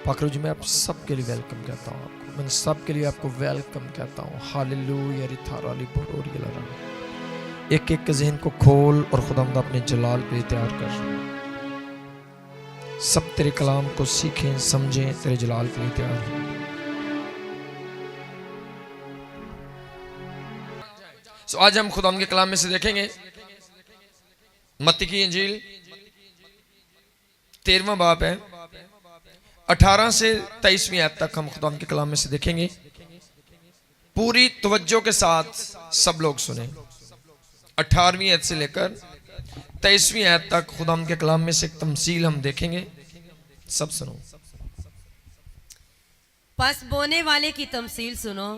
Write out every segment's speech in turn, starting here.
पाकरू जी मैं आप सबके लिए वेलकम कहता हूँ, आपको मैं सबके लिए आपको वेलकम कहता हूँ। हालेलुया रिथारा लिबोरोरी लरा। एक एक के ज़हन को खोल और खुदावंद अपने जलाल पे तैयार कर। सब तेरे कलाम को सीखें समझें, तेरे जलाल के लिए तैयार हो। तो आज हम खुदावंद के कलाम में से देखेंगे मत्ती की इंजील 13वां बाब है, 18 से 23वीं आयत तक हम खुदावंद के कलाम में से देखेंगे। पूरी तवज्जो के साथ सब लोग सुने। 18वीं आयत से लेकर 23वीं आयत तक खुदावंद के कलाम में से एक तमसील हम देखेंगे। सब सुनो। बस बोने वाले की तमसील सुनो।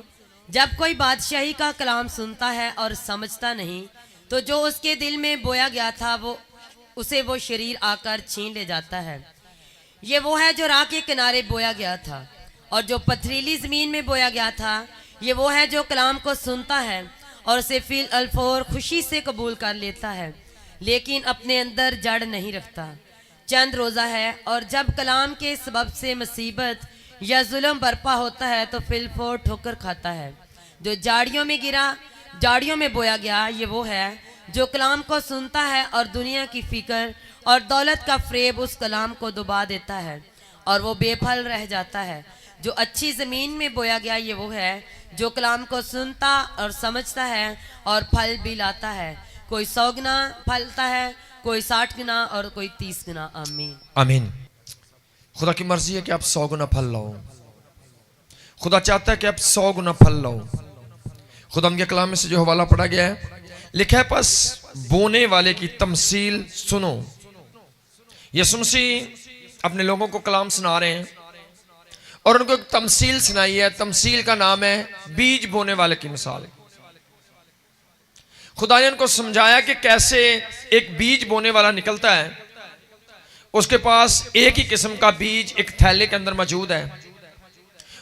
जब कोई बादशाही का कलाम सुनता है और समझता नहीं, तो जो उसके दिल में बोया गया था उसे वो शरीर आकर छीन ले जाता है। ये वो है जो राह के किनारे बोया गया था, और जो पथरीली जमीन में बोया गया था ये वो है जो कलाम को सुनता है और उसे फिल अल्फोर खुशी से कबूल कर लेता है, लेकिन अपने अंदर जड़ नहीं रखता। चंद रोज़ा है और जब कलाम के सबब से मुसीबत या जुल्म बरपा होता है तो फिलफोर ठोकर खाता है। जो जाड़ियों में बोया गया ये वो है जो कलाम को सुनता है और दुनिया की फिक्र और दौलत का फ्रेब उस कलाम को डुबा देता है और वो बेफल रह जाता है। जो अच्छी ज़मीन में बोया गया ये वो है जो कलाम को सुनता और समझता है और फल भी लाता है। कोई 100 गुना फलता है, कोई 60 गुना और कोई 30 गुना। आमीन आमीन। खुदा की मर्जी है कि आप 100 गुना फल लाओ। खुदा चाहता है कि आप 100 गुना फल लाओ। खुदा के कलाम में से जो हवाला पढ़ा गया है, लिखा है बस बोने वाले की तमसील सुनो। यीशु मसीह अपने लोगों को कलाम सुना रहे हैं और उनको एक तमसील सुनाई है। तमसील का नाम है बीज बोने वाले की मिसाल। खुदा ने उनको समझाया कि कैसे एक बीज बोने वाला निकलता है। उसके पास एक ही किस्म का बीज एक थैले के अंदर मौजूद है।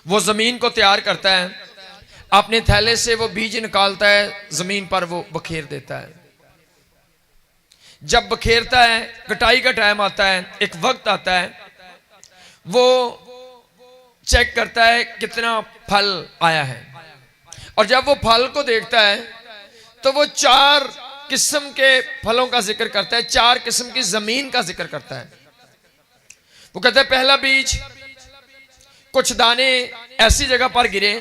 वो जमीन को तैयार करता है, अपने थैले से वो बीज निकालता है, जमीन पर वो बखेर देता है। जब बखेरता है, कटाई का टाइम आता है, एक वक्त आता है, वो चेक करता है कितना फल आया है। और जब वो फल को देखता है तो वो 4 किस्म के फलों का जिक्र करता है, 4 किस्म की जमीन का जिक्र करता है। वो कहता है पहला बीज, कुछ दाने ऐसी जगह पर गिरे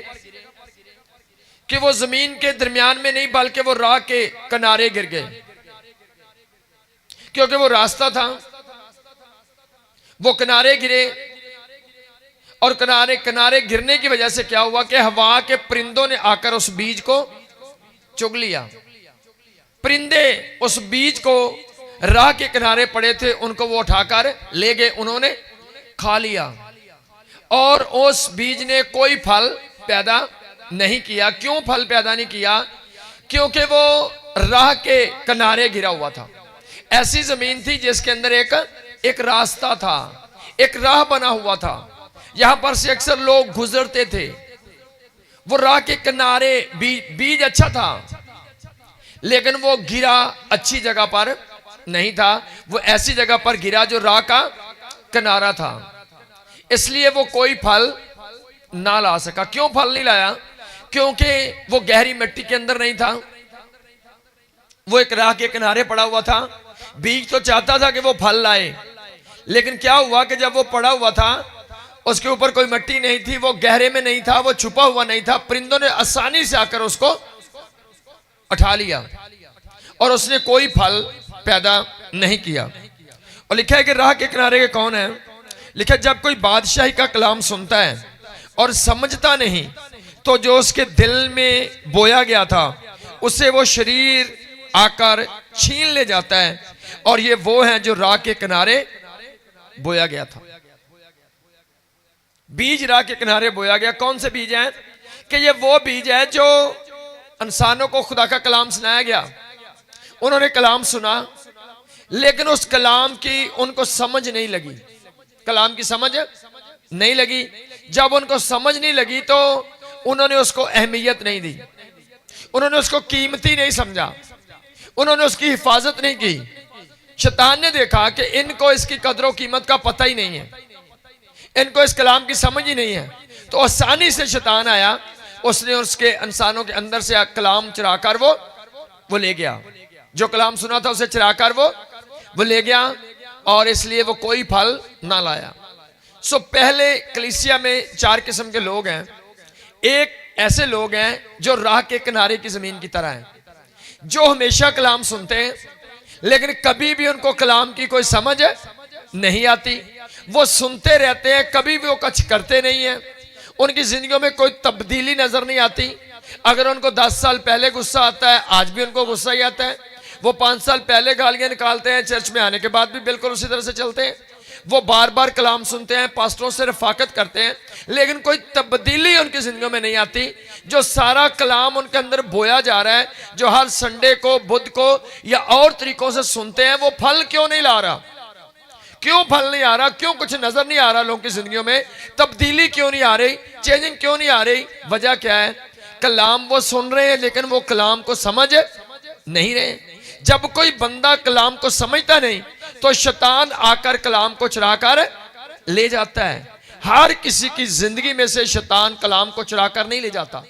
कि वो जमीन के दरमियान में नहीं बल्कि वो राह के किनारे गिर गए, क्योंकि वो रास्ता था। वो किनारे गिरे और किनारे गिरने की वजह से क्या हुआ कि हवा के परिंदों ने आकर उस बीज को चुग लिया। परिंदे उस बीज को राह के किनारे पड़े थे, उनको वो उठाकर ले गए, उन्होंने खा लिया और उस बीज ने कोई फल पैदा नहीं किया। क्यों फल पैदा नहीं किया? क्योंकि वो राह के किनारे गिरा हुआ था। ऐसी जमीन थी जिसके अंदर एक रास्ता था, एक राह बना हुआ था, यहां पर से अक्सर लोग गुजरते थे। वो राह के किनारे बीज अच्छा था, लेकिन वो गिरा अच्छी जगह पर नहीं था। वो ऐसी जगह पर गिरा जो राह का किनारा था, इसलिए वो कोई फल ना ला सका। क्यों फल नहीं लाया? क्योंकि वो गहरी मिट्टी के अंदर नहीं था, वो एक राह के किनारे पड़ा हुआ था। बीज तो चाहता था कि वो फल लाए, लेकिन क्या हुआ कि जब वो पड़ा हुआ था उसके ऊपर कोई मिट्टी नहीं थी, वो गहरे में नहीं था, वो छुपा हुआ नहीं था। परिंदों ने आसानी से आकर उसको उठा लिया और उसने कोई फल पैदा नहीं किया। और लिखा है कि राह के किनारे के कौन है? लिखा है जब कोई बादशाही का कलाम सुनता है और समझता नहीं, तो जो उसके दिल में बोया गया था उसे वो शरीर आकर छीन ले जाता है। और ये वो है जो राह के किनारे बोया गया था। बीज राह के किनारे बोया गया। कौन से बीज हैं? कि ये वो बीज है जो इंसानों को खुदा का कलाम सुनाया गया। उन्होंने कलाम सुना, लेकिन उस कलाम की उनको समझ नहीं लगी। कलाम की समझ नहीं लगी। जब उनको समझ नहीं लगी तो उन्होंने उसको अहमियत नहीं दी, उन्होंने उसको कीमती नहीं समझा, उन्होंने उसकी हिफाजत नहीं की। शैतान ने देखा कि इनको इसकी कदर व कीमत का पता ही नहीं है, इनको इस कलाम की समझ ही नहीं है। तो आसानी से शैतान आया, उसने उसके इंसानों के अंदर से कलाम चुराकर वो ले गया। जो कलाम सुना था उसे चुराकर वो ले गया, और इसलिए वो कोई फल ना लाया। सो पहले कलीसिया में 4 किस्म के लोग हैं। एक ऐसे लोग हैं जो राह के किनारे की जमीन की तरह हैं, जो हमेशा कलाम सुनते हैं लेकिन कभी भी उनको कलाम की कोई समझ नहीं आती। वो सुनते रहते हैं, कभी भी वो कुछ करते नहीं है, उनकी जिंदगियों में कोई तब्दीली नजर नहीं आती। अगर उनको 10 साल पहले गुस्सा आता है, आज भी उनको गुस्सा ही आता है। वो 5 साल पहले गालियां निकालते हैं, चर्च में आने के बाद भी बिल्कुल उसी तरह से चलते हैं। वो बार बार कलाम सुनते हैं, पास्टरों से रफाकत करते हैं, लेकिन कोई तब्दीली उनकी जिंदगी में नहीं आती। जो सारा कलाम उनके अंदर बोया जा रहा है, जो हर संडे को, बुध को या और तरीकों से सुनते हैं, वो फल क्यों नहीं ला रहा? क्यों फल नहीं आ रहा? क्यों कुछ नजर नहीं आ रहा? लोगों की जिंदगियों में तब्दीली क्यों नहीं आ रही? चेंजिंग क्यों नहीं आ रही? वजह क्या है? कलाम वो सुन रहे हैं लेकिन वो कलाम को समझ नहीं रहे। जब कोई बंदा कलाम को समझता नहीं तो शैतान आकर कलाम को चुरा कर ले जाता है। हर किसी की जिंदगी में से शैतान कलाम को चुरा कर नहीं ले जाता,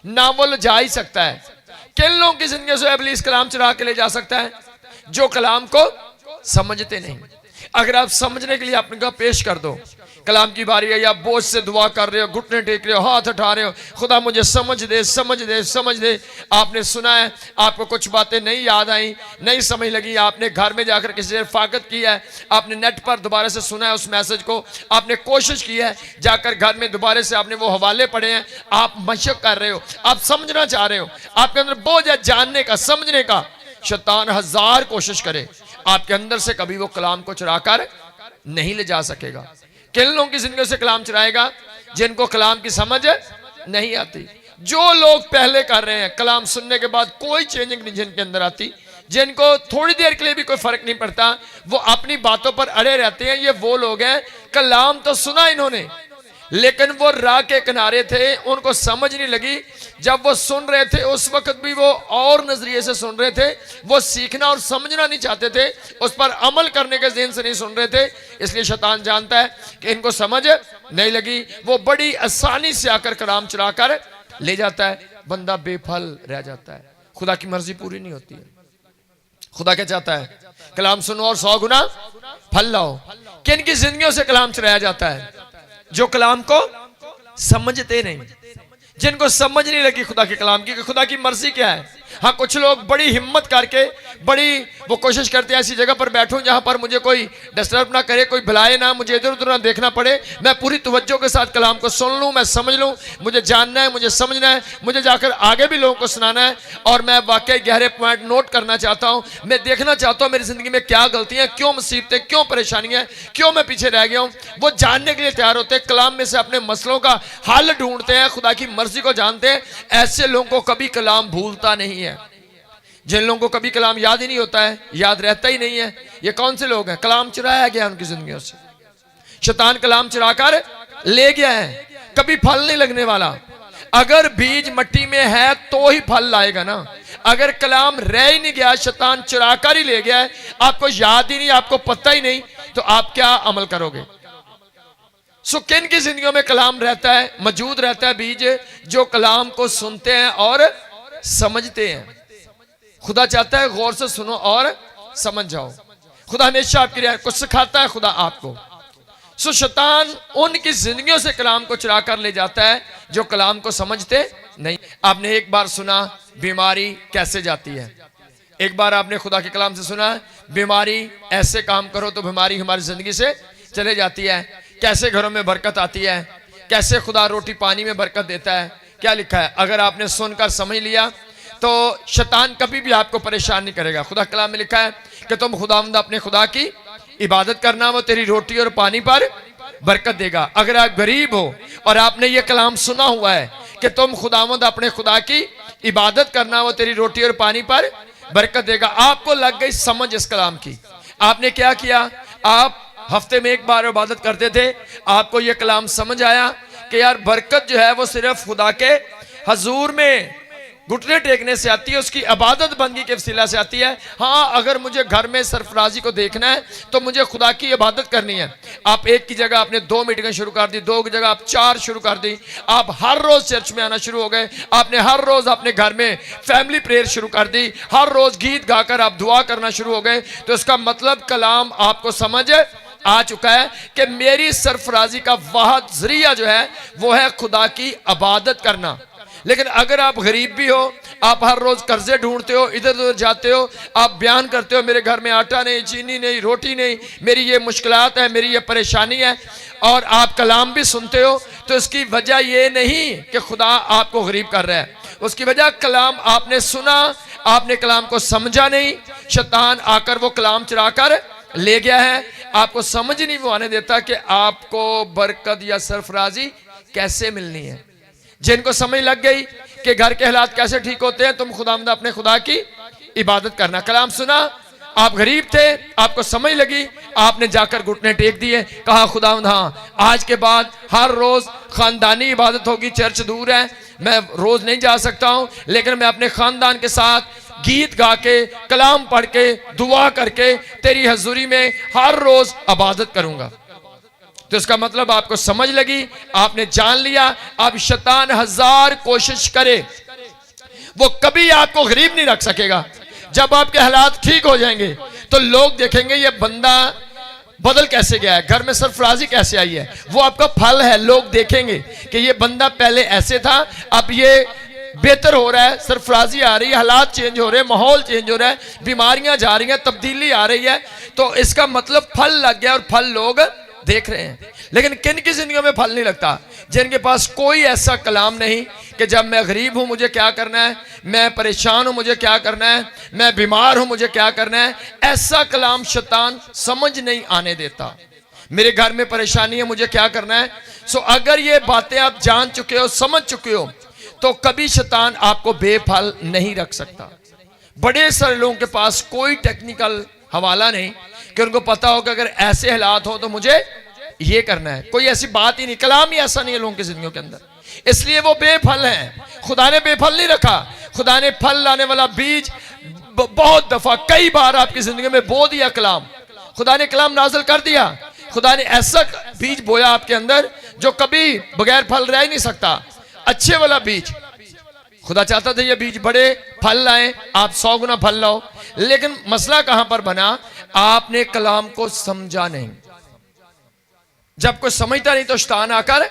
ना वो ले जा ही सकता है। किन लोगों की जिंदगी से इब्लीस कलाम चुरा के ले जा सकता है? जो कलाम को समझते नहीं। अगर आप समझने के लिए अपने को पेश कर दो, कलाम की बारी है, या बोझ से दुआ कर रहे हो, घुटने टेक रहे हो, हाथ उठा रहे हो, खुदा मुझे समझ दे, समझ दे, समझ दे। आपने सुना है, आपको कुछ बातें नहीं याद आई, नहीं समझ लगी, आपने घर में जाकर किसी से रफाकत की है, आपने नेट पर दोबारा से सुना है उस मैसेज को, आपने कोशिश की है, जाकर घर में दोबारा से आपने वो हवाले पढ़े हैं, आप मशक कर रहे हो, आप समझना चाह रहे हो, आपके अंदर बोझ है जानने का, समझने का। शैतान 1000 कोशिश करे, आपके अंदर से कभी वो कलाम को चुराकर नहीं ले जा सकेगा। किन लोगों की जिंदगी से कलाम चुराएगा? जिनको कलाम की समझ नहीं आती। जो लोग पहले कर रहे हैं, कलाम सुनने के बाद कोई चेंजिंग नहीं जिनके अंदर आती, जिनको थोड़ी देर के लिए भी कोई फर्क नहीं पड़ता, वो अपनी बातों पर अड़े रहते हैं, ये वो लोग हैं कलाम तो सुना इन्होंने लेकिन वो राह के किनारे थे, उनको समझ नहीं लगी। जब वो सुन रहे थे उस वक्त भी वो और नजरिए से सुन रहे थे, वो सीखना और समझना नहीं चाहते थे, उस पर अमल करने के ज़हन से नहीं सुन रहे थे। इसलिए शैतान जानता है कि इनको समझ नहीं लगी, वो बड़ी आसानी से आकर कलाम चुरा कर ले जाता है, बंदा बेफल रह जाता है। खुदा की मर्जी पूरी नहीं होती है। खुदा क्या चाहता है? कलाम सुनो और 100 गुना फल लाओ। किन की जिंदगियों से कलाम चुराया जाता है? जो कलाम को समझते नहीं, जिनको समझ नहीं लगी खुदा के कलाम की, खुदा की मर्जी क्या है। हाँ, कुछ लोग बड़ी हिम्मत करके बड़ी वो कोशिश करते हैं ऐसी जगह पर बैठूं जहां पर मुझे कोई डिस्टर्ब ना करे, कोई भुलाए ना, मुझे इधर उधर ना देखना पड़े, मैं पूरी तवज्जो के साथ कलाम को सुन लूं, मैं समझ लूं, मुझे जानना है, मुझे समझना है, मुझे जाकर आगे भी लोगों को सुनाना है, और मैं वाकई गहरे पॉइंट नोट करना चाहता हूं। मैं देखना चाहता हूं मेरी जिंदगी में क्या गलतियां, क्यों मुसीबतें, क्यों परेशानियां, क्यों मैं पीछे रह गया हूं। वो जानने के लिए तैयार होते हैं, कलाम में से अपने मसलों का हल ढूंढते हैं, खुदा की मर्जी को जानते हैं। ऐसे लोगों को कभी कलाम भूलता नहीं है। जिन लोगों को कभी कलाम याद ही नहीं होता है, याद रहता ही नहीं है, ये कौन से लोग हैं? कलाम चुराया गया उनकी जिंदगियों से, शैतान कलाम चुराकर ले गया है, कभी फल नहीं लगने वाला। अगर बीज मट्टी में है तो ही फल लाएगा ना। अगर कलाम रह ही नहीं गया, शैतान चुराकर ही ले गया है, आपको याद ही नहीं, आपको पता ही नहीं, तो आप क्या अमल करोगे? सो किन की जिंदगियों में कलाम रहता है, मौजूद रहता है बीज? जो कलाम को सुनते हैं और समझते हैं। खुदा चाहता है गौर से सुनो और समझ जाओ। खुदा हमेशा आपकी रियायत कुछ सिखाता है, खुदा आपको। सो शैतान उनकी जिंदगियों से कलाम को चुरा कर ले जाता है जो कलाम को समझते नहीं। आपने एक बार सुना बीमारी कैसे जाती है, एक बार आपने खुदा के कलाम से सुना बीमारी ऐसे काम करो तो बीमारी हमारी जिंदगी से चले जाती है। कैसे घरों में बरकत आती है, कैसे खुदा रोटी पानी में बरकत देता है। क्या लिखा है? अगर आपने सुनकर समझ लिया तो शैतान कभी भी आपको परेशान नहीं करेगा। खुदा कलाम में लिखा है कि तुम खुदावंद अपने खुदा की इबादत करना, वो तेरी रोटी और पानी पर बरकत देगा। अगर आप गरीब हो और आपने ये कलाम सुना हुआ है कि तुम खुदावंद अपने खुदा की इबादत करना, वो तेरी रोटी और पानी पर बरकत देगा, आपको लग गई समझ इस कलाम की। आपने क्या किया? आप हफ्ते में एक बार इबादत करते थे, आपको ये कलाम समझ आया कि यार बरकत जो है वो सिर्फ खुदा के हजूर में घुटने टेकने से आती है, उसकी इबादत बंदगी के वसीला से आती है। हाँ, अगर मुझे घर में सरफराजी को देखना है तो मुझे खुदा की इबादत करनी है। आप एक की जगह आपने 2 मीटिंगें शुरू कर दी, 2 की जगह आप 4 शुरू कर दी, आप हर रोज चर्च में आना शुरू हो गए, आपने हर रोज अपने घर में फैमिली प्रेयर शुरू कर दी, हर रोज गीत गाकर आप दुआ करना शुरू हो गए, तो इसका मतलब कलाम आपको समझ आ चुका है कि मेरी सरफराजी का वाहिद जरिया जो है वो है खुदा की इबादत करना। लेकिन अगर आप गरीब भी हो, आप हर रोज कर्जे ढूंढते हो, इधर उधर जाते हो, आप बयान करते हो मेरे घर में आटा नहीं, चीनी नहीं, रोटी नहीं, मेरी ये मुश्किलात है, मेरी ये परेशानी है, और आप कलाम भी सुनते हो, तो इसकी वजह ये नहीं कि खुदा आपको गरीब कर रहा है। उसकी वजह कलाम आपने सुना, आपने कलाम को समझा नहीं, शैतान आकर वो कलाम चुरा कर ले गया है। आपको समझ नहीं वो आने देता कि आपको बरकत या सरफराजी कैसे मिलनी है। जिनको समझ लग गई कि घर के हालात कैसे ठीक होते हैं, तुम खुदावंद अपने खुदा की इबादत करना। कलाम सुना, आप गरीब थे, आपको समझ लगी, आपने जाकर घुटने टेक दिए, कहा खुदावंद हाँ, आज के बाद हर रोज खानदानी इबादत होगी, चर्च दूर है, मैं रोज नहीं जा सकता हूं, लेकिन मैं अपने खानदान के साथ गीत गा के, कलाम पढ़ के, दुआ करके तेरी हजूरी में हर रोज इबादत करूंगा। तो इसका मतलब आपको समझ लगी, आपने जान लिया। अब शैतान 1000 कोशिश करे, वो कभी आपको गरीब नहीं रख सकेगा। जब आपके हालात ठीक हो जाएंगे तो लोग देखेंगे ये बंदा बदल कैसे गया है, घर में सरफराजी कैसे आई है। वो आपका फल है, लोग देखेंगे कि ये बंदा पहले ऐसे था, अब ये बेहतर हो रहा है, सरफराजी आ रही है, हालात चेंज हो रहे हैं, माहौल चेंज हो रहा है, बीमारियां जा रही हैं, तब्दीली आ रही है। तो इसका मतलब फल लग गया, और फल लोग देख रहे हैं। लेकिन किन की जिंदगी में फल नहीं लगता? जिनके पास कोई ऐसा कलाम नहीं कि जब मैं गरीब हूं मुझे क्या करना है, मैं परेशान हूं मुझे क्या करना है, मैं बीमार हूं मुझे क्या करना है। ऐसा कलाम शैतान समझ नहीं आने देता। मेरे घर में परेशानी है, मुझे क्या करना है। सो अगर ये बातें आप जान चुके हो, समझ चुके हो, तो कभी शैतान आपको बेफल नहीं रख सकता। बड़े सारे लोगों के पास कोई टेक्निकल हवाला नहीं कि उनको पता हो कि अगर ऐसे हालात हो तो मुझे ये करना है। कोई ऐसी बात ही नहीं, कलाम ही ऐसा नहीं है लोगों की जिंदगी के अंदर, इसलिए वो बेफल हैं। खुदा ने बेफल नहीं रखा, खुदा ने फल लाने वाला बीज बहुत दफा कई बार आपकी जिंदगी में बो दिया। कलाम, खुदा ने कलाम नाज़िल कर दिया, खुदा ने ऐसा बीज बोया आपके अंदर जो कभी बगैर फल रह ही नहीं सकता। अच्छे वाला बीज, खुदा चाहता था ये बीज बड़े फल लाएं, आप 100 गुना फल लाओ। लेकिन मसला कहां पर बना? आपने कलाम को समझा नहीं। जब कोई समझता नहीं तो शैतान आकर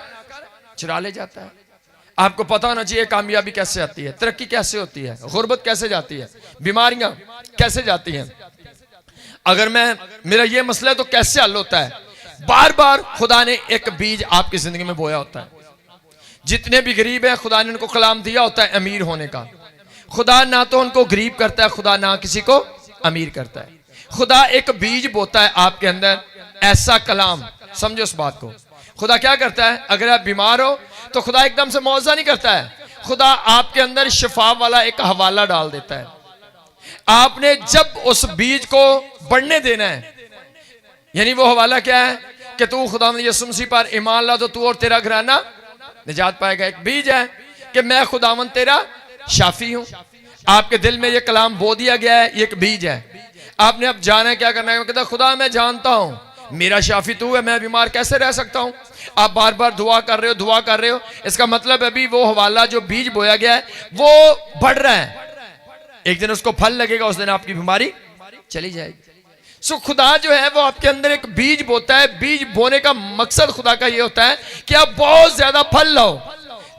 चुरा ले जाता है। आपको पता होना चाहिए कामयाबी कैसे आती है, तरक्की कैसे होती है, गुर्बत कैसे जाती है, बीमारियां कैसे जाती हैं। अगर मेरा ये मसला है तो कैसे हल होता है? बार बार खुदा ने एक बीज आपकी जिंदगी में बोया होता है। जितने भी गरीब हैं खुदा ने उनको कलाम दिया होता है अमीर होने का। खुदा ना तो उनको गरीब करता है, खुदा ना किसी को अमीर करता है। खुदा एक बीज बोता है आपके अंदर, ऐसा कलाम। समझो इस बात को। खुदा क्या करता है? अगर आप बीमार हो तो खुदा एकदम से मुआवजा नहीं करता है, खुदा आपके अंदर शिफा वाला एक हवाला डाल देता है। आपने जब उस बीज को बढ़ने देना है, यानी वो हवाला क्या है कि तू खुदा यीशु मसीह पर ईमान ला तो तू और तेरा घराना निजात पाएगा। एक बीज है कि मैं खुदावंद तेरा शाफी हूं। आपके दिल में ये कलाम बो दिया गया है, ये एक बीज है। आपने अब जाना है क्या करना है? कहता खुदा मैं जानता हूं मेरा शाफी तू है, मैं बीमार कैसे रह सकता हूं। आप बार बार दुआ कर रहे हो, दुआ कर रहे हो, इसका मतलब अभी वो हवाला जो बीज बोया गया है वो बढ़ रहा है। एक दिन उसको फल लगेगा, उस दिन आपकी बीमारी चली जाएगी। सो खुदा जो है वो आपके अंदर एक बीज बोता है। बीज बोने का मकसद खुदा का ये होता है कि आप बहुत ज्यादा फल लाओ।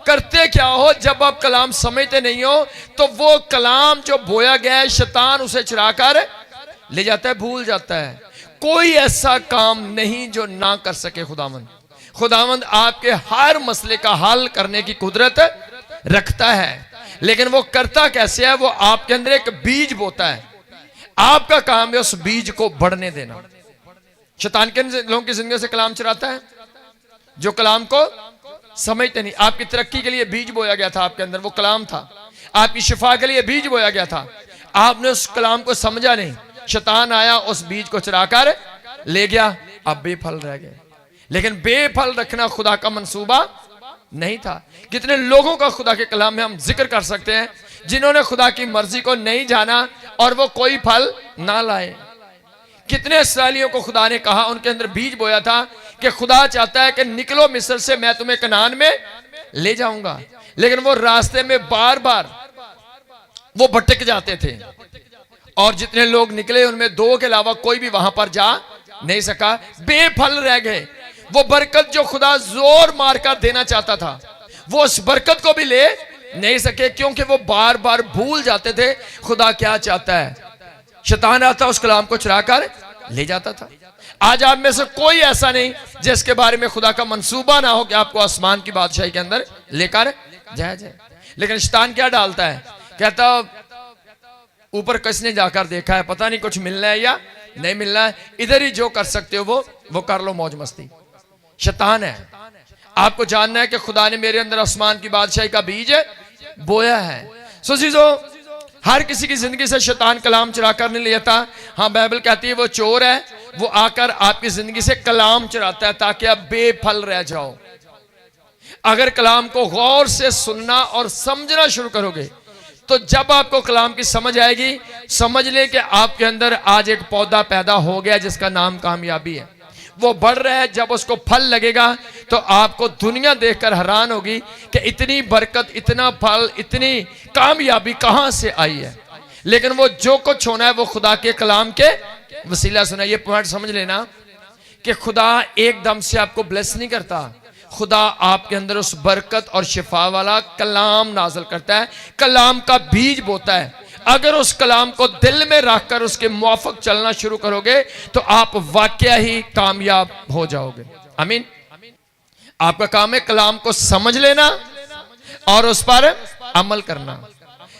करते क्या हो? जब आप कलाम समझते नहीं हो तो वो कलाम जो बोया गया है शैतान उसे चुरा कर ले जाता है, भूल जाता है। कोई ऐसा काम नहीं जो ना कर सके खुदावंद। खुदावंद आपके हर मसले का हल करने की कुदरत रखता है, लेकिन वो करता कैसे है? वो आपके अंदर एक बीज बोता है। आपका काम है उस बीज को बढ़ने देना। शैतान किन लोगों की जिंदगी से कलाम चुराता है? जो कलाम को समझते नहीं। आपकी तरक्की के लिए बीज बोया गया था आपके अंदर, वो कलाम था। आपकी शिफा के लिए बीज बोया गया था, आपने उस कलाम को समझा नहीं। शैतान आया, उस बीज को चुराकर ले गया, आप बेफल रह गए। लेकिन बेफल रखना खुदा का मंसूबा नहीं था। कितने लोगों का खुदा के कलाम में हम जिक्र कर सकते हैं जिन्होंने खुदा की मर्जी को नहीं जाना और वो कोई फल ना लाए। कितने इस्राएलियों को खुदा ने कहा, उनके अंदर बीज बोया था कि खुदा चाहता है कि निकलो मिस्र से, मैं तुम्हें कनान में ले जाऊंगा, लेकिन वो रास्ते में बार बार वो भटक जाते थे और जितने लोग निकले उनमें 2 के अलावा कोई भी वहां पर जा नहीं सका, बेफल रह गए। वो बरकत जो खुदा जोर मारकर देना चाहता था वो उस बरकत को भी ले नहीं सके, क्योंकि वो बार बार भूल जाते थे खुदा क्या चाहता है। शैतान आता उस कलाम को चुरा कर ले जाता था। आज आप में से कोई ऐसा नहीं जिसके बारे में खुदा का मंसूबा ना हो कि आपको आसमान की बादशाही के अंदर लेकर जाया जाए। लेकिन शैतान क्या डालता है, कहता ऊपर किसने जाकर देखा है, पता नहीं कुछ मिलना है या नहीं मिलना है, इधर ही जो कर सकते हो वो कर लो, मौज मस्ती। शैतान है। आपको जानना है कि खुदा ने मेरे अंदर आसमान की बादशाही का बीज बोया है। सो चीजों, हर किसी की जिंदगी से शैतान कलाम चुरा कर नहीं लेता। हाँ, बाइबल कहती है वो चोर है, वो आकर आपकी जिंदगी से कलाम चुराता है ताकि आप बेफल रह जाओ। अगर कलाम को गौर से सुनना और समझना शुरू करोगे तो जब आपको कलाम की समझ आएगी, समझ ले कि आपके अंदर आज एक पौधा पैदा हो गया जिसका नाम कामयाबी है। वो बढ़ रहा है, जब उसको फल लगेगा तो आपको दुनिया देखकर हैरान होगी कि इतनी बरकत, इतना फल, इतनी कामयाबी कहां से आई है। लेकिन वो जो कुछ होना है वो खुदा के कलाम के वसीला सुना। ये पॉइंट समझ लेना कि खुदा एकदम से आपको ब्लेस नहीं करता, खुदा आपके अंदर उस बरकत और शिफा वाला कलाम नाज़िल करता है, कलाम का बीज बोता है। अगर उस कलाम को दिल में रखकर उसके मुआफिक चलना शुरू करोगे तो आप वाकया ही कामयाब हो जाओगे। आमीन। आपका काम है कलाम को समझ लेना और उस पर अमल करना।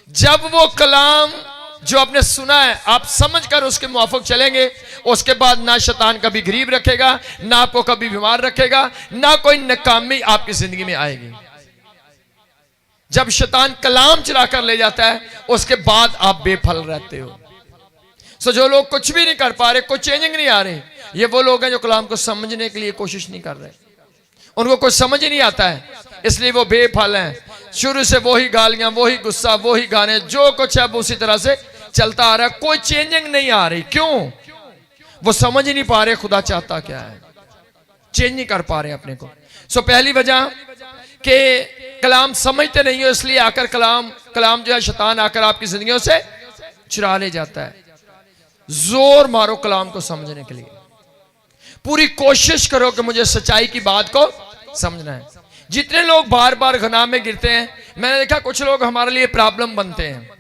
जब वो कलाम जो आपने सुना है आप समझकर उसके मुआफिक चलेंगे, उसके बाद ना शैतान कभी गरीब रखेगा, ना आपको कभी बीमार रखेगा, ना कोई नाकामी आपकी जिंदगी में आएगी। जब शैतान कलाम चुरा कर ले जाता है उसके बाद आप बेफल रहते हो। सो जो लोग कुछ भी नहीं कर पा रहे, कोई चेंजिंग नहीं आ रही, ये वो लोग हैं जो कलाम को समझने के लिए कोशिश नहीं कर रहे। उनको कुछ समझ ही नहीं आता है, इसलिए वो बेफल हैं। शुरू से वही गालियां, वही गुस्सा, वही गाने, जो कुछ है वो उसी तरह से चलता आ रहा है, कोई चेंजिंग नहीं आ रही। क्यों? वो समझ ही नहीं पा रहे खुदा चाहता क्या है, चेंज नहीं कर पा रहे अपने को। सो पहली वजह कि कलाम समझते नहीं हो, इसलिए आकर कलाम जो है शैतान आकर आपकी जिंदगियों से चुरा ले जाता है। जोर मारो कलाम को समझने के लिए, पूरी कोशिश करो कि मुझे सच्चाई की बात को समझना है। जितने लोग बार बार गुनाह में गिरते हैं, मैंने देखा कुछ लोग हमारे लिए प्रॉब्लम बनते हैं,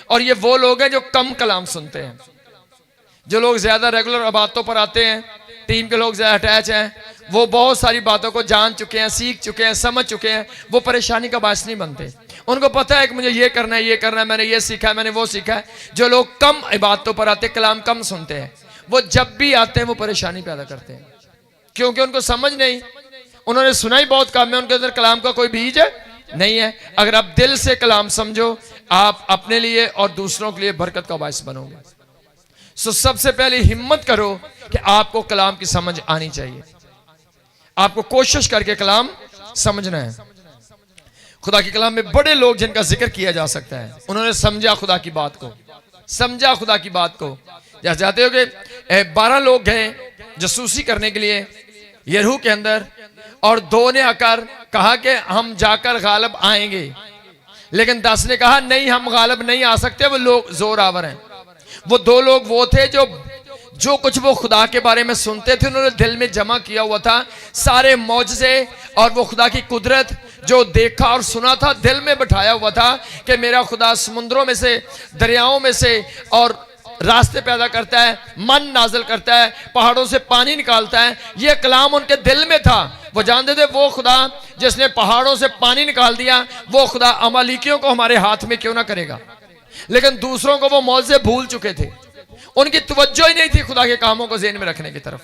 और ये वो लोग हैं जो कम कलाम सुनते हैं। जो लोग ज्यादा रेगुलर बातों पर आते हैं, टीम के लोग ज्यादा अटैच हैं, वो बहुत सारी बातों को जान चुके हैं, सीख चुके हैं, समझ चुके हैं, वो परेशानी का बायस नहीं बनते। उनको पता है कि मुझे ये करना है, ये करना है, मैंने ये सीखा है, मैंने वो सीखा है। जो लोग कम बातों पर आते, कलाम कम सुनते हैं, वो जब भी आते हैं वो परेशानी पैदा करते हैं, क्योंकि उनको समझ नहीं, उन्होंने सुना ही बहुत कम है, उनके अंदर कलाम का कोई बीज नहीं है। अगर आप दिल से कलाम समझो, आप अपने लिए और दूसरों के लिए बरकत का बायस बनोगे। सो सबसे पहले हिम्मत करो कि आपको कलाम की समझ आनी चाहिए, आपको कोशिश करके कलाम समझना है। खुदा की कलाम में बड़े लोग जिनका जिक्र किया जा सकता है, उन्होंने समझा खुदा की बात को, समझा खुदा की बात को। जैसे जाते हो कि 12 लोग गए जासूसी करने के लिए यरीहो के अंदर, और 2 ने आकर कहा कि हम जाकर गालिब आएंगे, लेकिन 10 ने कहा नहीं, हम गालिब नहीं आ सकते, वो लोग जोर आवर हैं। वो 2 लोग वो थे जो कुछ वो खुदा के बारे में सुनते थे, उन्होंने दिल में जमा किया हुआ था सारे मौजज़े और वो खुदा की कुदरत जो देखा और सुना था, दिल में बिठाया हुआ था कि मेरा खुदा समुद्रों में से, दरियाओं में से और रास्ते पैदा करता है, मन नाज़िल करता है, पहाड़ों से पानी निकालता है। ये कलाम उनके दिल में था। वो जानते थे वो खुदा जिसने पहाड़ों से पानी निकाल दिया, वो खुदा अमालिकियों को हमारे हाथ में क्यों ना करेगा। लेकिन दूसरों को वो मौजे भूल चुके थे, उनकी तवज्जो ही नहीं थी खुदा के कामों को ज़हन में रखने की तरफ,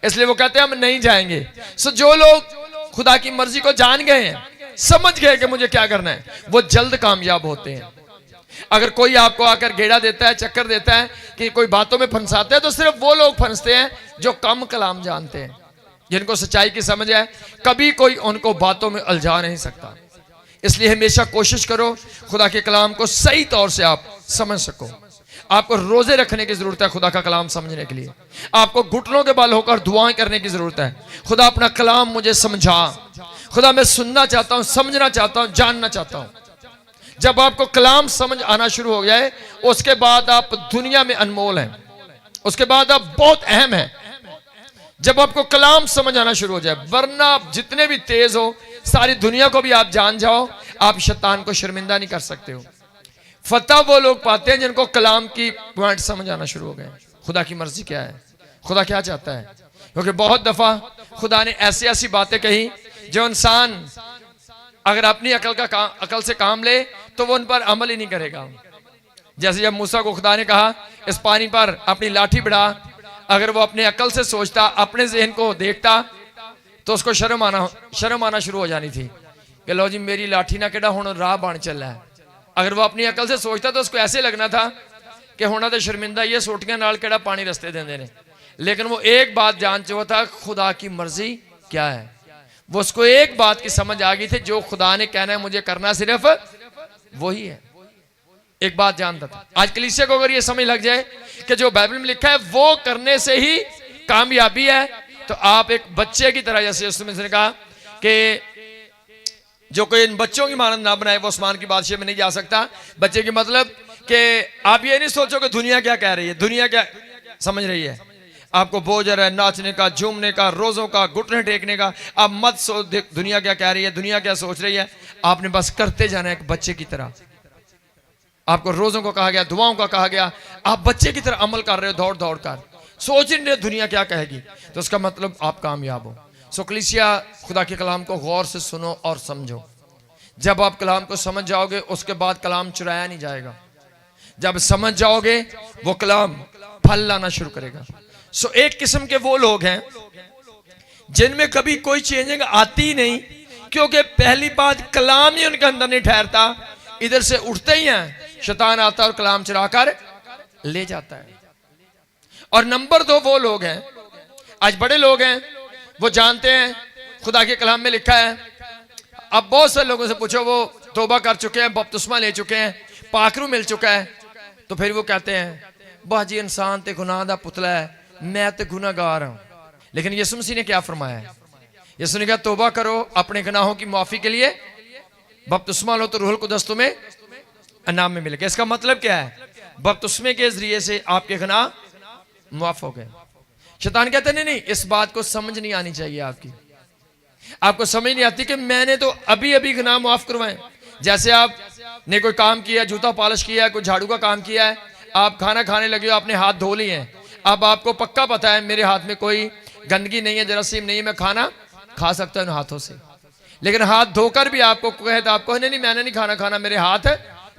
इसलिए वो कहते हैं हम नहीं जाएंगे। सो जो लोग खुदा की मर्जी को जान गए हैं, समझ गए कि मुझे क्या करना है, वो जल्द कामयाब होते हैं। अगर कोई आपको आकर गेड़ा देता है, चक्कर देता है कि कोई बातों में फंसाते हैं, तो सिर्फ वो लोग फंसते हैं जो कम कलाम जानते हैं, जिनको सच्चाई की समझ है। कभी कोई उनको बातों में उलझा नहीं सकता। इसलिए हमेशा कोशिश करो खुदा के कलाम को सही तौर से आप समझ सको। आपको रोजे रखने की जरूरत है खुदा का कलाम समझने के लिए। आपको घुटनों के बल होकर दुआएं करने की जरूरत है। खुदा अपना कलाम मुझे समझा, खुदा मैं सुनना चाहता हूं, समझना चाहता हूं, जानना चाहता हूं। जब आपको कलाम समझ आना शुरू हो जाए उसके बाद आप दुनिया में अनमोल हैं, उसके बाद आप बहुत अहम हैं। जब आपको कलाम समझ आना शुरू हो जाए, वरना आप जितने भी तेज हो, सारी दुनिया को भी आप जान जाओ, आप शैतान को शर्मिंदा नहीं कर सकते हो। फतह वो लोग पाते हैं जिनको कलाम की पॉइंट समझ आना शुरू हो गए। खुदा की मर्जी क्या है, खुदा क्या चाहता है। क्योंकि बहुत दफा खुदा ने ऐसी ऐसी बातें कही जो इंसान अगर अपनी अकल से काम ले तो वो उन पर अमल ही नहीं करेगा। जैसे जब मूसा को खुदा ने कहा इस पानी पर अपनी लाठी बढ़ा, अगर वो अपने अकल से सोचता, अपने जहन को देखता, तो उसको शर्म आना शुरू हो जानी थी कि लो जी मेरी लाठी ना केड़ा हुण राह बन चला है। अगर वो अपनी अकल से सोचता तो उसको ऐसे लगना था कि होना तो शर्मिंदा ये सोटियां नाल केड़ा पानी रस्ते देंदे ने। लेकिन वो एक बात जान चुका था खुदा की मर्जी क्या है। वो उसको एक बात की समझ आ गई थी, जो खुदा ने कहना है मुझे करना सिर्फ वही है। एक बात जानता था। आज कलीसिया को अगर ये समझ लग जाए कि जो बाइबल में लिखा है वो करने से ही कामयाबी है, तो आप एक बच्चे की तरह, जैसे यीशु मसीह ने कहा कि जो कोई इन बच्चों की मानद ना बनाए वो आसमान की बादशाह में नहीं जा सकता। बच्चे की मतलब कि आप ये नहीं सोचो कि दुनिया क्या कह रही है, दुनिया क्या समझ रही है। आपको बोझ है नाचने का, झूमने का, रोजों का, घुटने टेकने का। आप मत सोच दुनिया क्या कह रही है, दुनिया क्या सोच रही है। आपने बस करते जाना है एक बच्चे की तरह। आपको रोजों को कहा गया, दुआओं का कहा गया, आप बच्चे की तरह अमल कर रहे हो, दौड़ दौड़ कर सोच नहीं रहे दुनिया क्या कहेगी, तो उसका मतलब आप कामयाब हो। सो कलीसिया खुदा के कलाम को गौर से सुनो और समझो। जब आप कलाम को समझ जाओगे उसके बाद कलाम चुराया नहीं जाएगा। जब समझ जाओगे वो कलाम फल लाना शुरू करेगा। सो एक किस्म के वो लोग हैं जिनमें कभी कोई चेंजिंग आती नहीं, क्योंकि पहली बात कलाम ही उनके अंदर नहीं ठहरता। इधर से उठते ही हैं शैतान आता है और कलाम चुरा कर ले जाता है। और नंबर 2 वो लोग हैं, आज बड़े लोग हैं, वो जानते हैं खुदा के कलाम में लिखा है। अब बहुत से लोगों से पूछो, वो तौबा कर चुके हैं, बपतिस्मा ले चुके हैं, पाखरू मिल चुका है, तो फिर वो कहते हैं वाह जी इंसान ते गुनाह दा पुतला है, मैं तो गुनाहगार हूं। लेकिन यीशु मसीह ने क्या फरमाया? यीशु ने कहा तौबा करो अपने गुनाहों की माफी के लिए, बपतिस्मा लो तो रूहुल कुद्दस तुम्हें इनाम में मिलेगा। इसका मतलब क्या है? बपतिस्मे के जरिए से आपके गुनाह माफ हो गए। शैतान कहते नहीं नहीं, इस बात को समझ नहीं आनी चाहिए आपकी। आपको समझ नहीं आती कि मैंने तो अभी अभी गुनाह माफ करवाए। जैसे आपने कोई काम किया, जूता पॉलिश किया है, कोई झाड़ू का काम किया है, आप खाना खाने लगे हो, आपने हाथ धो लिए हैं। अब आपको पक्का पता है मेरे हाथ में कोई गंदगी नहीं है, जरासीम नहीं है, मैं खाना खा सकता हूं हाथों से। लेकिन हाथ धोकर भी आपको कहे तो आपको नहीं मैंने नहीं खाना मेरे हाथ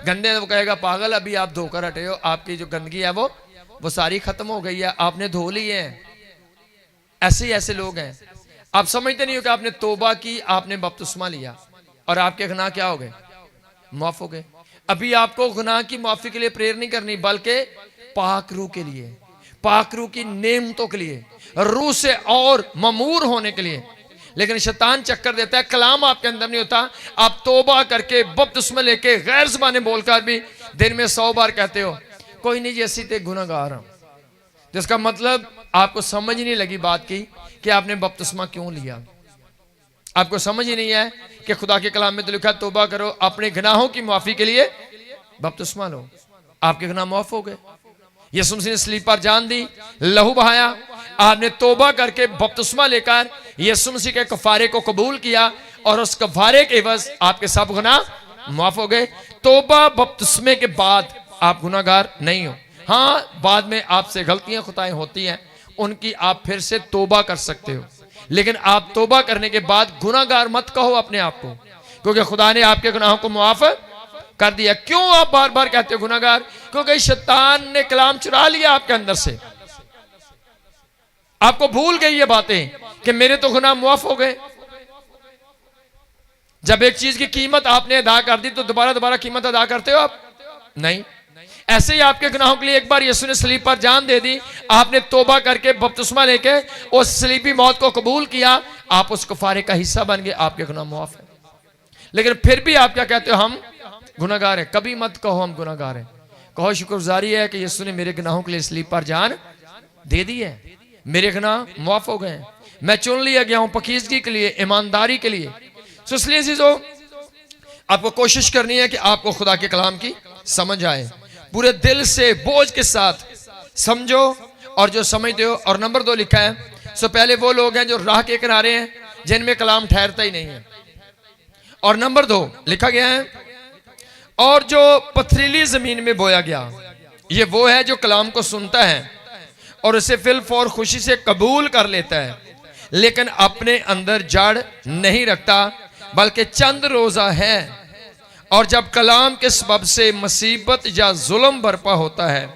गंदे, वो कहेगा पागल अभी आप धोकर हटे हो, आपकी जो गंदगी है वो सारी खत्म हो गई है, आपने धो ली है। ऐसे लोग हैं। आप समझते नहीं हो कि आपने तौबा की, आपने बपतिस्मा लिया और आपके गुनाह क्या हो गए? माफ हो गए। अभी आपको गुनाह की माफी के लिए प्रेयर नहीं करनी, बल्कि पाक रूह के लिए, पाक रूह की नेमतों के लिए, रूह से और ममूर होने के लिए। लेकिन शैतान चक्कर देता है, कलाम आपके अंदर नहीं होता। आप तौबा करके बपतिस्मा लेके गैर ज़बानें बोलकर भी दिन में 100 बार कहते हो कोई नहीं जैसी ते गुनाहगार हूं, जिसका मतलब आपको समझ ही नहीं लगी बात की कि आपने बपतिस्मा क्यों लिया। आपको समझ ही नहीं है कि खुदा के कलाम में तो लिखा तौबा करो अपने गुनाहों की माफी के लिए बपतिस्मा लो, आपके गुनाह माफ हो गए। यीशु मसीह ने सलीब पर जान दी, लहू बहाया, आपने तौबा करके बपतिस्मा लेकर यीशु मसीह के कफारे को कबूल किया और उस कफारे के एवज आपके सब गुनाह माफ हो गए। तौबा बपतिस्मे के बाद आप गुनाहगार नहीं हो। हाँ, बाद में आपसे गलतियां खुताएं होती हैं, उनकी आप फिर से तौबा कर सकते हो। लेकिन आप तौबा करने के बाद गुनाहगार मत कहो अपने आप को, क्योंकि खुदा ने आपके गुनाहों को माफ कर दिया। क्यों आप बार बार कहते हो गुनाहगार? क्योंकि शैतान ने कलाम चुरा लिया आपके अंदर से। आपको भूल गई ये बातें कि मेरे तो गुनाह माफ हो गए। जब एक चीज की कीमत आपने अदा कर दी तो दोबारा कीमत अदा करते हो आप? नहीं। ऐसे ही आपके गुनाहों के लिए एक बार यीशु ने सलीब पर जान दे दी, आपने तौबा करके बपतिस्मा लेके उस सलीबी मौत को कबूल किया, आप उस कफारे का हिस्सा बन गए, आपके गुनाह माफ है। लेकिन फिर भी आप क्या कहते हो, हम गुनाहगार हैं। कभी मत कहो हम गुनाहगार हैं, कहो शुक्रगुजारी है कि यीशु ने मेरे गुनाहों के लिए स्लीब पर जान दे दी है, मेरे गुनाह माफ हो गए हैं, मैं चुन लिया गया हूं पाकीज़गी के लिए, ईमानदारी के लिए। तो इसलिए चीजों आपको कोशिश करनी है कि आपको खुदा के कलाम की समझ आए, पूरे दिल से बोझ के साथ समझो और जो समझते हो। और नंबर 2 लिखा है, सो पहले वो लोग हैं जो राह के किनारे हैं, जिनमें कलाम ठहरता ही नहीं है। और नंबर 2 लिखा गया है, और जो पथरीली जमीन में बोया गया, ये वो है जो कलाम को सुनता है और उसे फिल फौर खुशी से कबूल कर लेता है, लेकिन अपने अंदर जड़ नहीं रखता, बल्कि चंद रोजा है और जब कलाम के सबब से मुसीबत या जुल्म बरपा होता है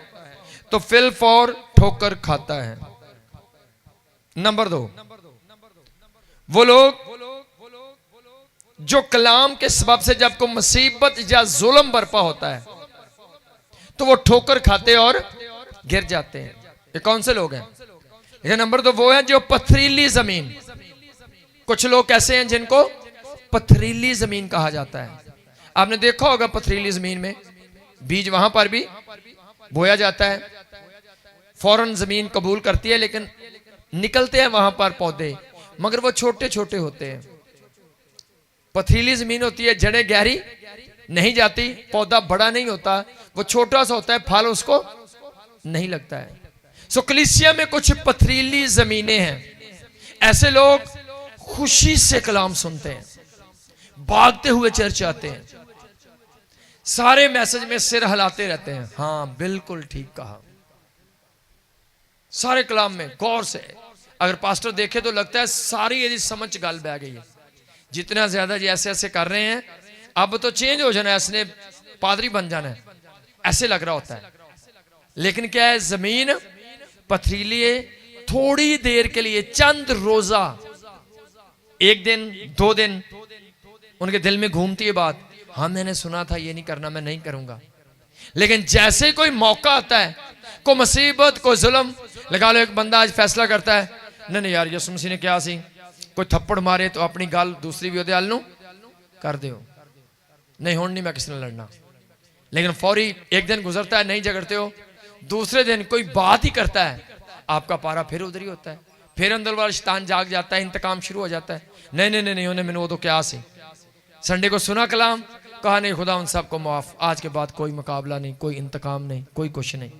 तो फिल फौर ठोकर खाता है। नंबर 2, वो लोग जो कलाम के सबब से जब को मुसीबत या जुल्म बरपा होता है तो वो ठोकर खाते और गिर जाते हैं। ये कौन से लोग हैं? ये नंबर 2 वो है जो पथरीली जमीन। कुछ लोग कैसे हैं जिनको पथरीली जमीन कहा जाता है। आपने देखा होगा पथरीली जमीन में बीज वहां पर भी बोया जाता है, फौरन जमीन कबूल करती है, लेकिन निकलते हैं वहां पर पौधे, मगर वो छोटे छोटे होते हैं। पथरीली जमीन होती है, जड़ें गहरी नहीं जाती, पौधा बड़ा नहीं होता, वो छोटा सा होता है, फल उसको नहीं लगता है। सो कलीसिया में कुछ पथरीली जमीनें हैं। ऐसे लोग खुशी से कलाम सुनते हैं, भागते हुए चर्च आते हैं, सारे मैसेज में सिर हिलाते रहते हैं, हाँ बिल्कुल ठीक कहा, सारे कलाम में गौर से। अगर पास्टर देखे तो लगता है सारी यदि समझ गल बह गई है। जितना ज्यादा जी ऐसे ऐसे कर रहे हैं, अब तो चेंज हो जाना है, इसने पादरी बन जाना है, ऐसे लग रहा होता है। लेकिन क्या है, जमीन पथरीली है, थोड़ी देर के लिए, चंद रोजा, 1 दिन 2 दिन उनके दिल में घूमती है बात, हाँ मैंने सुना था ये नहीं करना, मैं नहीं करूंगा। लेकिन जैसे कोई मौका आता है, कोई मुसीबत, कोई जुल्म, लगा लो एक बंदा आज फैसला करता है, नहीं यार यसु मसीह ने क्या सी, कोई थप्पड़ मारे तो अपनी गाल दूसरी भी ओदे आलू कर दो, नहीं होने नहीं मैं किसी ने लड़ना। लेकिन फौरी 1 दिन गुजरता है, नहीं झगड़ते हो, दूसरे दिन कोई बात ही करता है, आपका पारा फिर उधर ही होता है, फिर अंदर वाला शैतान जाग जाता है, इंतकाम शुरू हो जाता है। नहीं नहीं नहीं, उन्हें मैंने वो तो क्या सी, संडे को सुना कलाम, कहा नहीं खुदा उन सबको माफ, आज के बाद कोई मुकाबला नहीं, कोई इंतकाम नहीं, कोई कुछ नहीं।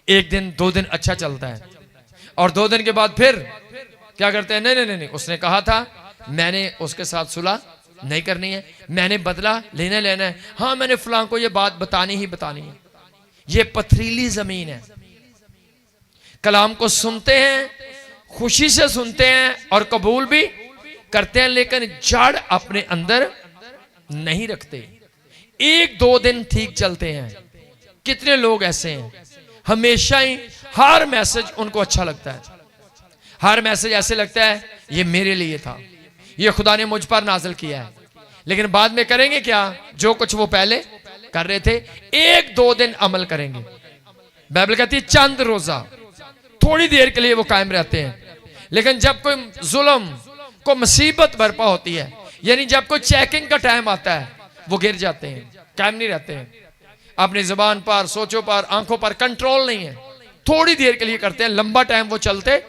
1 दिन 2 दिन अच्छा चलता है, और 2 दिन के बाद फिर क्या करते हैं, नहीं नहीं नहीं, उसने कहा था मैंने उसके साथ सुलह नहीं करनी है, मैंने बदला लेना है, हाँ मैंने फलां को ये बात बतानी ही बतानी है। ये पथरीली जमीन है। कलाम को सुनते हैं, खुशी से सुनते हैं और कबूल भी करते हैं, लेकिन जड़ अपने अंदर नहीं रखते। 1-2 दिन ठीक चलते हैं। कितने लोग ऐसे हैं, हमेशा ही हर मैसेज उनको अच्छा लगता है, हर मैसेज ऐसे लगता है ये मेरे लिए था, ये खुदा ने मुझ पर नाज़िल किया है। लेकिन बाद में करेंगे क्या, जो कुछ वो पहले कर रहे थे, 1-2 दिन अमल करेंगे। बाइबल कहती है चंद रोजा, थोड़ी देर के लिए वो कायम रहते हैं, लेकिन जब कोई जुल्म, को मुसीबत बरपा होती है, यानी जब कोई चेकिंग का टाइम आता है, वो गिर जाते हैं, कायम नहीं रहते हैं। अपनी जुबान पर, सोचों पर, आंखों पर कंट्रोल नहीं है, थोड़ी देर के लिए करते हैं, लंबा टाइम वो चलते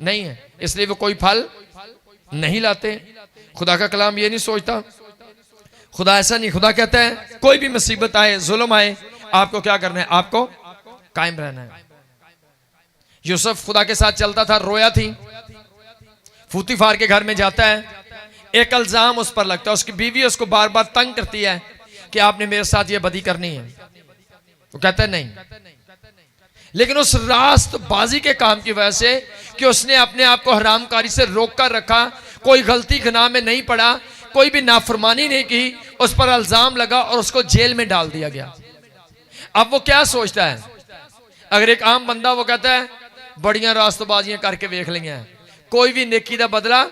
नहीं है, इसलिए वो कोई फल नहीं लाते। खुदा का कलाम ये नहीं सोचता, खुदा ऐसा नहीं, खुदा कहता है कोई भी मुसीबत आए, जुल्म आए, आपको क्या करना है, आपको कायम रहना है। यूसुफ खुदा के साथ चलता था, रोया थी, फूतीफार के घर में जाता है, एक इल्जाम उस पर लगता है, उसकी बीवी उसको बार बार तंग करती है कि आपने मेरे साथ ये बदी करनी है, वो कहता है नहीं। लेकिन उस रास्तबाजी के काम की वजह से कि उसने अपने आप को हरामकारी से रोक कर रखा, कोई गलती गुनाह में नहीं पड़ा, कोई भी नाफरमानी नहीं की, उस पर इल्जाम लगा और उसको जेल में डाल दिया गया। अब वो क्या सोचता है, अगर एक आम बंदा वो कहता है बड़ियां रास्तबाजियां करके वेख ली हैं, कोई भी नेकी का बदला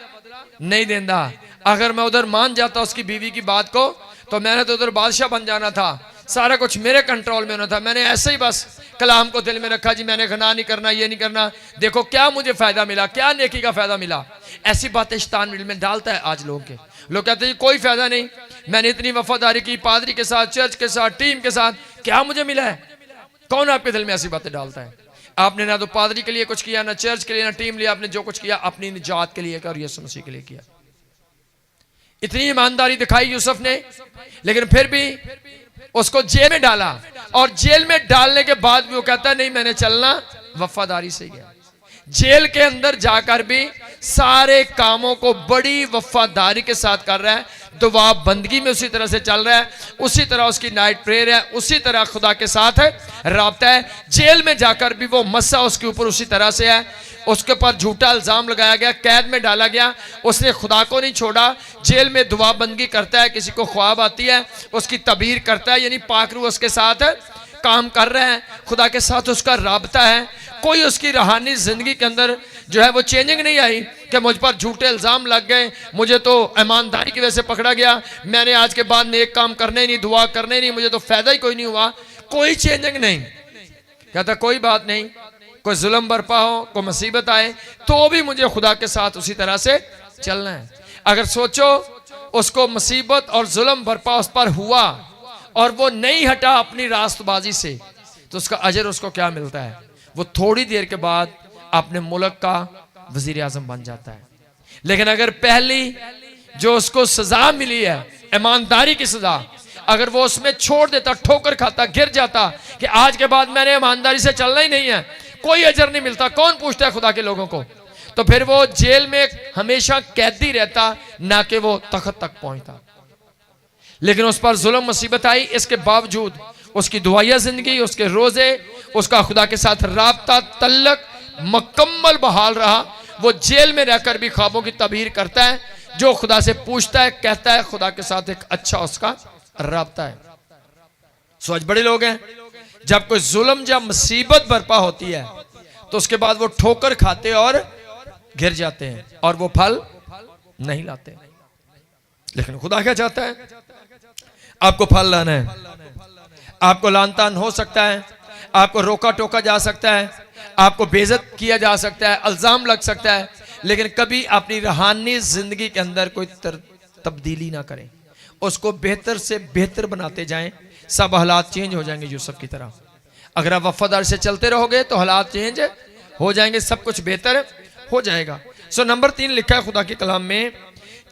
नहीं देता, अगर मैं उधर मान जाता उसकी बीवी की बात को, तो मैंने तो उधर बादशाह बन जाना था, सारा कुछ मेरे कंट्रोल में होना था, मैंने ऐसे ही बस कलाम को दिल में रखा, जी मैंने गुनाह नहीं करना, ये नहीं करना, देखो क्या मुझे फायदा मिला, क्या नेकी का फायदा मिला। ऐसी बातें शैतान दिल में डालता है आज लोगों के। लोग कहते हैं कोई फायदा नहीं, मैंने इतनी वफादारी की पादरी के साथ, चर्च के साथ, टीम के साथ, क्या मुझे मिला है? कौन आपके दिल में ऐसी बातें डालता है? आपने ना तो पादरी के लिए कुछ किया, ना चर्च के लिए, ना टीम लिए, आपने जो कुछ किया अपनी निजात के लिए और यीशु मसीह के लिए किया। इतनी ईमानदारी दिखाई यूसुफ ने, लेकिन फिर भी उसको जेल में डाला, और जेल में डालने के बाद भी वो कहता है नहीं, मैंने चलना वफादारी से गया। जेल के अंदर जाकर भी सारे कामों को बड़ी वफादारी के साथ कर रहा है, दुआ बंदगी में उसी तरह से चल रहा है, उसी तरह उसकी नाइट प्रेयर है, उसी तरह खुदा के साथ है राब्ता है। जेल में जाकर भी वो मस्सा उसके ऊपर उसी तरह से है, उसके ऊपर झूठा इल्जाम लगाया गया, कैद में डाला गया, उसने खुदा को नहीं छोड़ा, जेल में दुआ बंदगी करता है, किसी को ख्वाब आती है उसकी तबीर करता है, यानी पाकरू उसके साथ काम कर रहे हैं, खुदा के साथ उसका राब्ता है। कोई उसकी रूहानी जिंदगी के अंदर जो है वो चेंजिंग नहीं आई कि मुझ पर झूठे इल्जाम लग गए, मुझे तो ईमानदारी की वजह से पकड़ा गया, मैंने आज के बाद नेक काम करने ही नहीं, दुआ करने ही नहीं, मुझे तो फायदा ही कोई नहीं हुआ। कोई चेंजिंग नहीं। कहता कोई बात नहीं, कोई जुल्म बरपा हो, कोई मुसीबत आए, तो भी मुझे खुदा के साथ उसी तरह से चलना है। अगर सोचो उसको मुसीबत और जुल्म बरपा उस पर हुआ और वो नहीं हटा अपनी रास्तबाजी से, तो उसका अजर उसको क्या मिलता है? वो थोड़ी देर के बाद अपने मुल्क का वजीर आजम बन जाता है। लेकिन अगर पहली जो उसको सजा मिली है, ईमानदारी की सजा, अगर वो उसमें छोड़ देता, ठोकर खाता, गिर जाता कि आज के बाद मैंने ईमानदारी से चलना ही नहीं है, कोई अजर नहीं मिलता, कौन पूछता है खुदा के लोगों को, तो फिर वो जेल में हमेशा कैदी रहता, ना कि वो तख्त तक पहुंचता। लेकिन उस पर जुल्म मुसीबत आई, इसके बावजूद उसकी दुआया जिंदगी, उसके रोजे, उसका खुदा के साथ राब्ता तल्लक मुकम्मल बहाल रहा। वो जेल में रहकर भी ख्वाबों की तबीर करता है, जो खुदा से पूछता है कहता है, खुदा के साथ एक अच्छा उसका राब्ता है। सोच बड़े लोग हैं, जब कोई जुल्म या मुसीबत बर्पा होती है तो उसके बाद वो ठोकर खाते और गिर जाते हैं और वो फल नहीं लाते। लेकिन खुदा क्या चाहता है? आपको फल लाना है। आपको लानतान हो सकता है, आपको रोका टोका जा सकता है, आपको बेइज्जत किया जा सकता है, इल्जाम लग सकता है, लेकिन कभी अपनी रूहानी जिंदगी के अंदर कोई तब्दीली ना करें, उसको बेहतर से बेहतर बनाते जाएं, सब हालात चेंज हो जाएंगे यूसुफ की तरह। अगर आप वफादार से चलते रहोगे तो हालात चेंज हो जाएंगे, सब कुछ बेहतर हो जाएगा। सो नंबर 3 लिखा है खुदा के कलाम में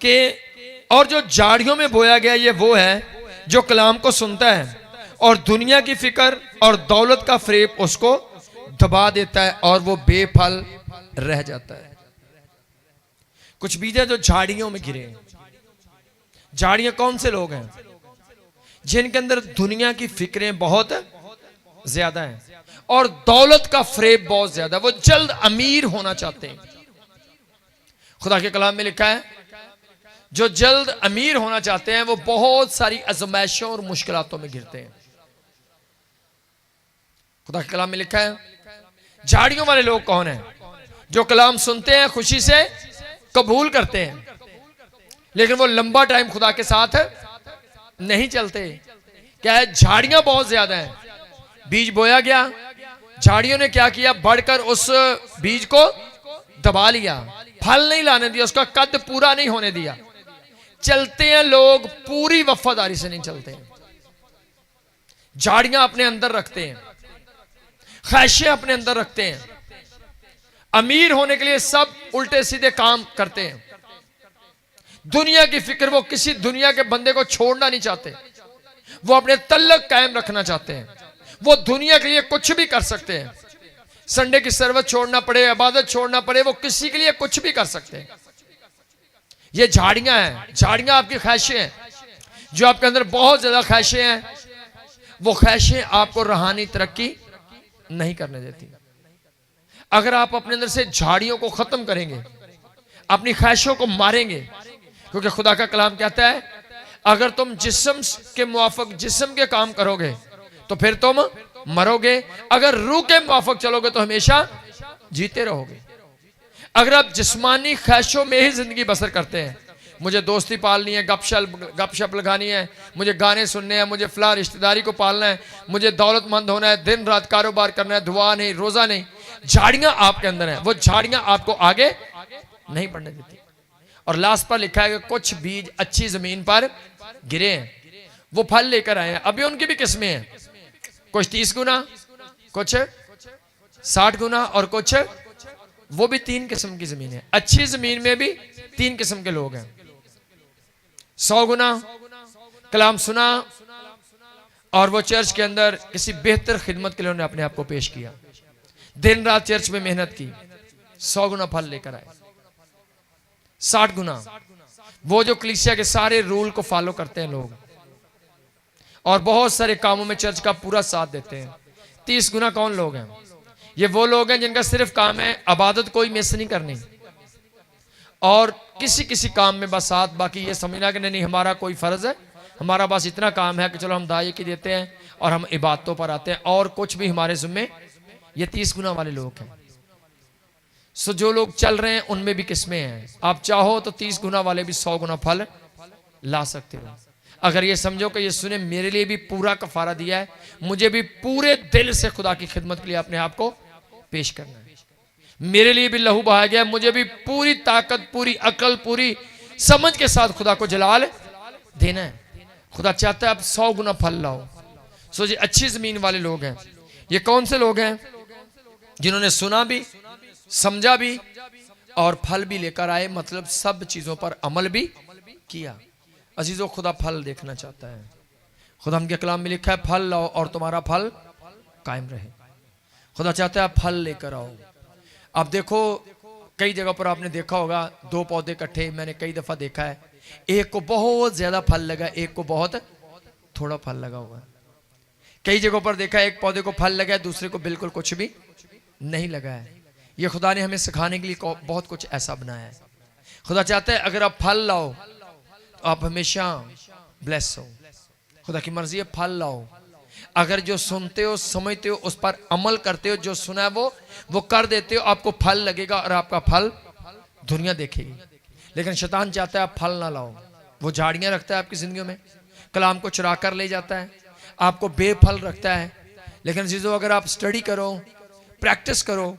कि और जो झाड़ियों में बोया गया ये वो है जो कलाम को सुनता है और दुनिया की फिक्र और दौलत का फरेब उसको दबा देता है और वो बेफल रह जाता है। कुछ बीज है जो झाड़ियों में गिरे हैं। झाड़ियां कौन से लोग हैं? जिनके अंदर दुनिया की फिक्रें बहुत ज्यादा हैं और दौलत का फरेब बहुत ज्यादा, वो जल्द अमीर होना चाहते हैं। खुदा के कलाम में लिखा है जो जल्द अमीर होना चाहते हैं वो बहुत सारी आजमाइशों और मुश्किलातों में गिरते हैं। खुदा के कलाम में लिखा है झाड़ियों वाले लोग कौन हैं? जो कलाम सुनते हैं, खुशी से कबूल करते हैं, लेकिन वो लंबा टाइम खुदा के साथ नहीं चलते। क्या है? झाड़ियां बहुत ज्यादा हैं। बीज बोया गया, झाड़ियों ने क्या किया? बढ़कर उस बीज को दबा लिया, फल नहीं लाने दिया, उसका कद पूरा नहीं होने दिया। चलते हैं लोग, पूरी वफादारी से नहीं चलते हैं। झाड़ियां अपने अंदर रखते हैं, ख्वाहिशें अपने अंदर रखते हैं, अमीर होने के लिए सब उल्टे सीधे काम करते हैं। दुनिया की फिक्र, वो किसी दुनिया के बंदे को छोड़ना नहीं चाहते, वो अपने तल्लक कायम रखना चाहते हैं। वो दुनिया के लिए कुछ भी कर सकते हैं, संडे की सर्विस छोड़ना पड़े, इबादत छोड़ना पड़े, वो किसी के लिए कुछ भी कर सकते हैं। ये झाड़ियां हैं। झाड़ियां आपकी ख्वाहिशें हैं, जो आपके अंदर बहुत ज्यादा ख्वाहिशें हैं, वो ख्वाहिशें आपको रूहानी तरक्की नहीं करने देती। अगर आप अपने अंदर से झाड़ियों को खत्म करेंगे, अपनी ख्वाहिशों को मारेंगे, क्योंकि खुदा का कलाम कहता है अगर तुम जिस्म के मुआफिक जिस्म के काम करोगे तो फिर तुम मरोगे, अगर रूह के मुआफिक चलोगे तो हमेशा जीते रहोगे। अगर आप जिस्मानी ख्वाहिशों में ही जिंदगी बसर करते हैं, मुझे दोस्ती पालनी है, गपशप लगानी है, मुझे गाने सुनने हैं, मुझे फला रिश्तेदारी को पालना है, मुझे दौलतमंद होना है, दिन रात कारोबार करना है, दुआ नहीं, रोजा नहीं, झाड़ियां आपके अंदर हैं, वो झाड़ियां आपको आगे नहीं बढ़ने देती। और लास्ट पर लिखा है कि कुछ बीज अच्छी जमीन पर गिरे हैं, वो फल लेकर आए हैं। अभी उनकी भी किस्में हैं, कुछ 30 गुना, कुछ 60 गुना, और कुछ वो भी 3 किस्म की जमीन है। अच्छी जमीन में भी 3 किस्म के लोग हैं। 100 गुना कलाम सुना और वो चर्च के अंदर किसी बेहतर खिदमत के लिए उन्होंने अपने आप को पेश किया, दिन रात चर्च में मेहनत की, 100 गुना फल लेकर आए। 60 गुना वो जो कलीसिया के सारे रूल को फॉलो करते हैं लोग और बहुत सारे कामों में चर्च का पूरा साथ देते हैं। 30 गुना कौन लोग हैं? ये वो लोग हैं जिनका सिर्फ काम है इबादत कोई मिस नहीं करनी और किसी किसी काम में बस साथ, बाकी ये समझना कि नहीं हमारा कोई फर्ज है, हमारा बस इतना काम है कि चलो हम दाई की देते हैं और हम इबादतों पर आते हैं और कुछ भी हमारे जिम्मे। ये 30 गुना वाले लोग हैं। सो जो लोग चल रहे हैं उनमें भी किस्में हैं। आप चाहो तो 30 गुना वाले भी 100 गुना फल ला सकते हो। अगर ये समझो कि यीशु ने मेरे लिए भी पूरा कफारा दिया है, मुझे भी पूरे दिल से खुदा की खिदमत के लिए अपने आप को पेश करना है, मेरे लिए भी लहू बहाया गया, मुझे भी पूरी ताकत, पूरी अकल, पूरी समझ के साथ खुदा को जलाल देना है। खुदा चाहता है आप 100 गुना फल लाओ। सो जी अच्छी जमीन वाले लोग हैं। ये कौन से लोग हैं? जिन्होंने सुना भी, समझा भी और फल भी लेकर आए, मतलब सब चीजों पर अमल भी किया। अजीजों, खुदा फल देखना चाहता है। खुदा के कलाम में लिखा है फल लाओ और तुम्हारा फल कायम रहे। खुदा चाहता है आप फल लेकर आओ। आप देखो कई जगह पर आपने देखा होगा 2 पौधे इकट्ठे, मैंने कई दफा देखा है, एक को बहुत ज्यादा फल लगा, एक को बहुत थोड़ा फल लगा हुआ। कई जगहों पर देखा है एक पौधे को फल लगा है, दूसरे को बिल्कुल कुछ भी नहीं लगा है। ये खुदा ने हमें सिखाने के लिए बहुत कुछ ऐसा बनाया है। खुदा चाहता है अगर आप फल लाओ तो आप हमेशा ब्लेस हो। खुदा की मर्जी है फल लाओ। अगर जो सुनते हो, समझते हो, उस पर अमल करते हो, जो सुना है वो कर देते हो, आपको फल लगेगा और आपका फल दुनिया देखेगी। लेकिन शैतान चाहता है आप फल ना लाओ। वो झाड़ियां रखता है आपकी जिंदगी में, कलाम को चुरा कर ले जाता है, आपको बेफल रखता है। लेकिन जीजो अगर आप स्टडी करो, प्रैक्टिस करो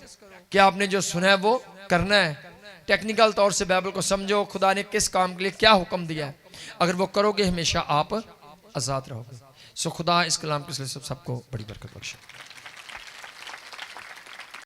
कि आपने जो सुना है वो करना है, टेक्निकल तौर से बाइबल को समझो, खुदा ने किस काम के लिए क्या हुक्म दिया है, अगर वो करोगे हमेशा आप आजाद रहोगे। सो खुदा इस कलाम के सिलसिले सबको बड़ी बरकत बख्शे।